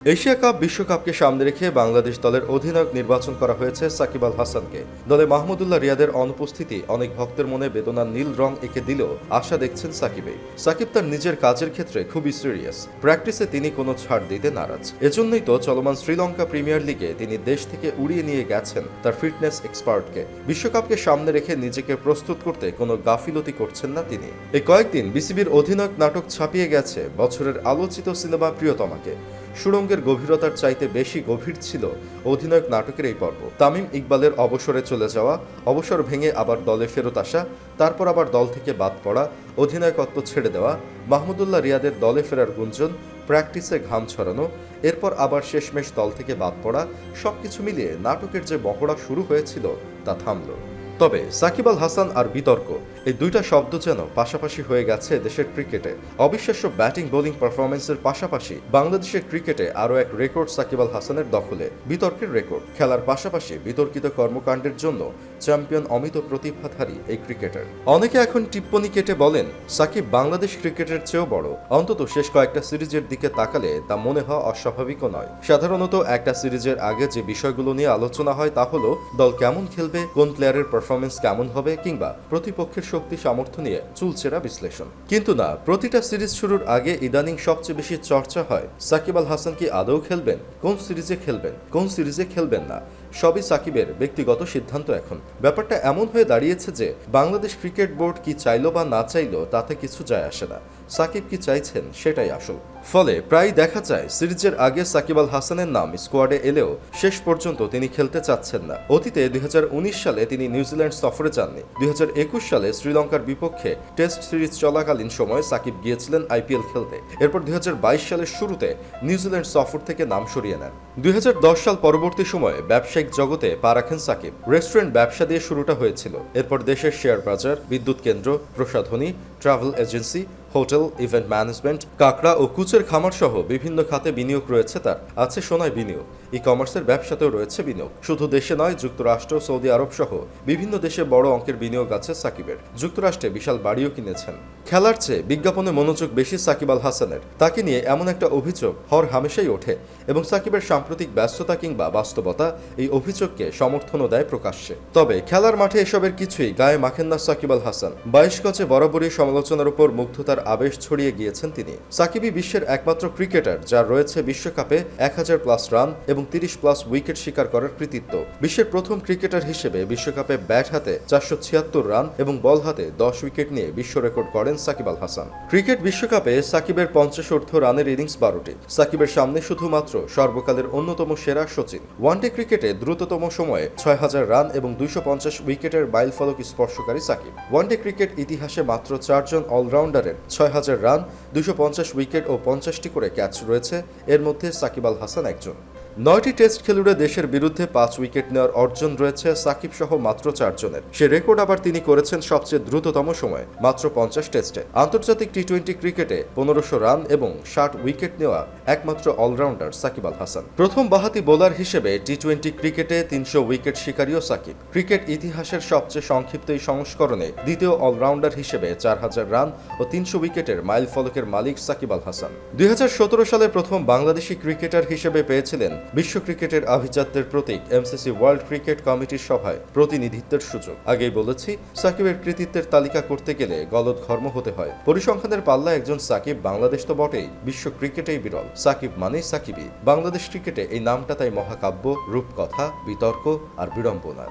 Asia cup বিশ্বকাপকে সামনে রেখে বাংলাদেশ দলের অধিনায়ক নির্বাচন করা হয়েছে সাকিব আল হাসানকে। দলে মাহমুদুল্লাহ রিয়াদের অনুপস্থিতি অনেক ভক্তের মনে বেদনার নীল রং এঁকে দিলেও আশা দেখছেন সাকিবে। সাকিব তার নিজের কাজের ক্ষেত্রে খুবই সিরিয়াস। প্র্যাকটিসে তিনি কোনো ছাড় দিতে নারাজ। এজন্যই তো চলমান শ্রীলঙ্কা প্রিমিয়ার লিগে তিনি দেশ থেকে উড়িয়ে নিয়ে গেছেন তার ফিটনেস এক্সপার্টকে। বিশ্বকাপকে সামনে রেখে নিজেকে প্রস্তুত করতে কোনো গাফিলতি করছেন না তিনি। এই কয়েকদিন বিসিবির অধিনায়ক নাটক ছাপিয়ে গেছে বছরের আলোচিত সিনেমা প্রিয়তমাকে। সুড়ঙ্গের গভীরতার চাইতে বেশি গভীর ছিল অধিনায়ক নাটকের এই পর্ব। তামিম ইকবালের অবসরে চলে যাওয়া, অবসর ভেঙে আবার দলে ফেরত আসা, তারপর আবার দল থেকে বাদ পড়া, অধিনায়কত্ব ছেড়ে দেওয়া, মাহমুদুল্লাহ রিয়াদের দলে ফেরার গুঞ্জন, প্র্যাকটিসে ঘাম ছড়ানো, এরপর আবার শেষমেশ দল থেকে বাদ পড়া, সবকিছু মিলিয়ে নাটকের যে মহড়া শুরু হয়েছিল তা থামল। তবে সাকিব আল হাসান আর বিতর্ক, এই দুইটা শব্দ যেন পাশাপাশি হয়ে গেছে দেশের ক্রিকেটে। অবিশ্বাস্য ব্যাটিং বোলিং পারফরমেন্সের পাশাপাশি বাংলাদেশের ক্রিকেটে আরও এক রেকর্ড সাকিব আল হাসানের দখলে, বিতর্কের রেকর্ড। খেলার পাশাপাশি বিতর্কিত কর্মকাণ্ডের জন্য চ্যাম্পিয়ন অমিত প্রতিভাধারী এই ক্রিকেটার। অনেকে এখন টিপ্পনি কেটে বলেন সাকিব বাংলাদেশ ক্রিকেটের চেয়েও বড়। অন্তত শেষ কয়েকটা সিরিজের দিকে তাকালে তা মনে হওয়া অস্বাভাবিকও নয়। সাধারণত একটা সিরিজের আগে যে বিষয়গুলো নিয়ে আলোচনা হয় তা হলো দল কেমন খেলবে, কোন প্লেয়ারের পারফরমেন্স কেমন হবে, কিংবা প্রতিপক্ষের শক্তি সামর্থ্য নিয়ে চুলচেরা বিশ্লেষণ। কিন্তু না, প্রতিটা সিরিজ শুরুর আগে ইদানিং সবচেয়ে বেশি চর্চা হয় সাকিব আল হাসান কি আদৌ খেলবেন, কোন সিরিজে খেলবেন, কোন সিরিজে খেলবেন না। সবই সাকিবের ব্যক্তিগত সিদ্ধান্ত। এখন ব্যাপারটা এমন হয়ে দাঁড়িয়েছে যে বাংলাদেশ ক্রিকেট বোর্ড কি চাইলো বা না চাইলো তাতে কিছু যায় আসে না। সাকিব কি চাইছেন সেটাই আসল। ফলে প্রায় দেখা যায় সিরিজের আগে সাকিব আল হাসানের নাম স্কোয়াডে এলেও শেষ পর্যন্ত তিনি খেলতে চাচ্ছেন না। অতীতে 2019 সালে তিনি নিউজিল্যান্ড সফরে যাননি। 2021 সালে শ্রীলঙ্কার বিপক্ষে টেস্ট সিরিজ চলাকালীন সময়ে সাকিব গিয়েছিলেন আইপিএল খেলতে। এরপর 2022 সালের শুরুতে নিউজিল্যান্ড সফর থেকে নাম সরিয়ে নেন। 2010 সাল পরবর্তী সময়ে ব্যবসায়িক জগতে পা রাখেন সাকিব। রেস্টুরেন্ট ব্যবসা দিয়ে শুরুটা হয়েছিল। এরপর দেশের শেয়ার বাজার, বিদ্যুৎ কেন্দ্র, প্রসাধনী, travel agency, hotel, event management, কাঁকড়া ও কুচের খামার সহ বিভিন্ন খাতে বিনিয়োগ রয়েছে তার। আছে সোনায় বিনিয়োগ। ই কমার্সের ব্যবসাতেও রয়েছে বিনিয়োগ। শুধু দেশে নয়, যুক্তরাষ্ট্র, সৌদি আরব সহ বিভিন্ন দেশে বড় অঙ্কের বিনিয়োগ আছে সাকিবের। যুক্তরাষ্ট্রে বিশাল বাড়িও কিনেছেন। খেলার চেয়ে বিজ্ঞাপনে মনোযোগ বেশি সাকিব আল হাসানের। তাকে নিয়ে এমন একটা অভিযোগ হর হামেশাই ওঠে এবং সাকিবের সাম্প্রতিক ব্যস্ততা কিংবা বাস্তবতা এই অভিযোগকে সমর্থনও দেয় প্রকাশ্যে। তবে খেলার মাঠে এসবের কিছুই গায়ে মাখেন না সাকিব আল হাসান। 22 গজে বরাবরই সমালোচনার উপর মুগ্ধতার আবেশ ছড়িয়ে গিয়েছেন তিনি। সাকিবই বিশ্বের একমাত্র ক্রিকেটার যার রয়েছে বিশ্বকাপে 1000+ রান এবং 30+ উইকেট শিকার করার কৃতিত্ব। বিশ্বের প্রথম ক্রিকেটার হিসেবে বিশ্বকাপে ব্যাট হাতে 476 রান এবং বল হাতে 10 উইকেট নিয়ে বিশ্ব রেকর্ড করেন সাকিব আল হাসান। ক্রিকেট বিশ্বকাপে সাকিবের 50 রানের ইনিংস 12টি। সাকিবের সামনে শুধুমাত্র সর্বকালের অন্যতম সেরা সচিন। ওয়ানডে ক্রিকেটে দ্রুততম সময়ে 6000 রান এবং 250 উইকেটের মাইলফলক স্পর্শকারী সাকিব। ওয়ানডে ক্রিকেট ইতিহাসে মাত্র 4 জন অলরাউন্ডারের 6000 রান, 250 উইকেট ও 50টি করে ক্যাচ রয়েছে। এর মধ্যে সাকিব আল হাসান একজন। 9টি টেস্ট খেলুড়ে দেশের বিরুদ্ধে 5 উইকেট নেওয়ার অর্জন রয়েছে সাকিব সহ মাত্র 4 জনের। সে রেকর্ড আবার তিনি করেছেন সবচেয়ে দ্রুততম সময়ে, মাত্র 50 টেস্টে। আন্তর্জাতিক টি-20 ক্রিকেটে 1500 রান এবং 60 উইকেট নেওয়া একমাত্র অলরাউন্ডার সাকিব আল হাসান। প্রথম বাঁহাতি বোলার হিসেবে টি-20 ক্রিকেটে 300 উইকেট শিকারীও সাকিব। ক্রিকেট ইতিহাসের সবচেয়ে সংক্ষিপ্ত এই সংস্করণে দ্বিতীয় অলরাউন্ডার হিসেবে 4000 রান ও 300 উইকেটের মাইল ফলকের মালিক সাকিব আল হাসান। 2017 সালে প্রথম বাংলাদেশি ক্রিকেটার হিসেবে পেয়েছিলেন বিশ্ব ক্রিকেটের আভিজাত্যের প্রতীক এমসিসি ওয়ার্ল্ড ক্রিকেট কমিটির সভায় প্রতিনিধিত্বের সুযোগ। আগেই বলেছি, সাকিবের কৃতিত্বের তালিকা করতে গেলে গলদঘর্ম হতে হয়। পরিসংখ্যানের পাল্লা একজন সাকিব বাংলাদেশ তো বটেই, বিশ্ব ক্রিকেটেই বিরল। সাকিব মানেই সাকিবই। বাংলাদেশ ক্রিকেটে এই নামটা তাই মহাকাব্য, রূপকথা, বিতর্ক আর বিড়ম্বনার।